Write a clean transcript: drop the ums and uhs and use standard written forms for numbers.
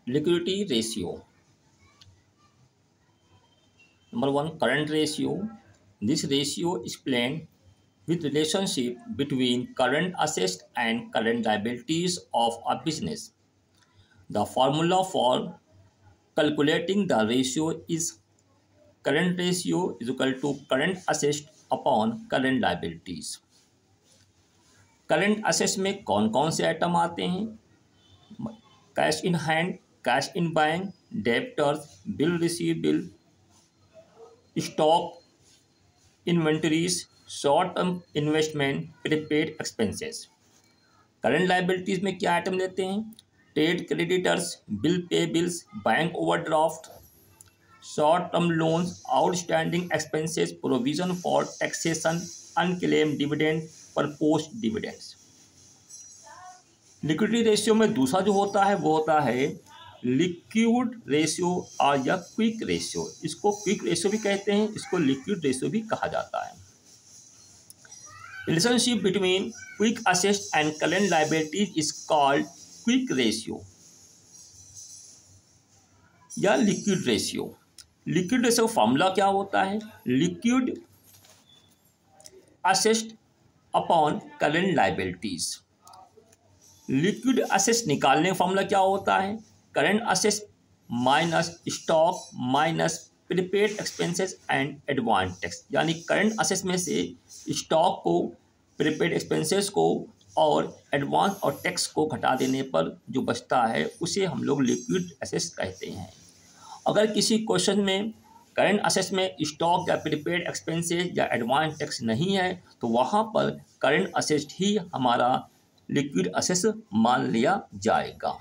Liquidity ratio. Number one, current ratio. This ratio is explained with relationship between current assets and current liabilities of a business. The formula for calculating the ratio is current ratio is equal to current assets upon current liabilities. Current assets में कौन कौन से item आते हैं? Cash in hand, cash in bank, debtors, bill receivable, stock, inventories, short term investment, prepaid expenses. Current liabilities में क्या item लेते हैं? Trade creditors, bill pay bills, bank overdraft, short term loans, outstanding expenses, provision for taxation, unclaim dividend, proposed dividends. Liquidity ratio में दूसरा जो होता है वो होता है लिक्विड रेशियो और या क्विक रेशियो। इसको क्विक रेशियो भी कहते हैं, इसको लिक्विड रेशियो भी कहा जाता है। Relationship between quick assets and current liabilities is called quick ratio या liquid ratio. Liquid ratio formula क्या होता है? Liquid assets upon current liabilities. Liquid assets निकालने का फॉर्मूला क्या होता है? Current assets minus stock minus prepaid expenses and advance tax. यानी करंट असेट्स में से स्टॉक को, प्रीपेड एक्सपेंसेस को और एडवांस और टैक्स को घटा देने पर जो बचता है उसे हम लोग लिक्विड असेट्स कहते हैं। अगर किसी क्वेश्चन में करंट असेट्स में स्टॉक या प्रीपेड एक्सपेंसेस या एडवांस टैक्स नहीं है तो वहाँ पर करंट असेट्स ही हमारा लिक्विड असेट्स मान लिया जाएगा।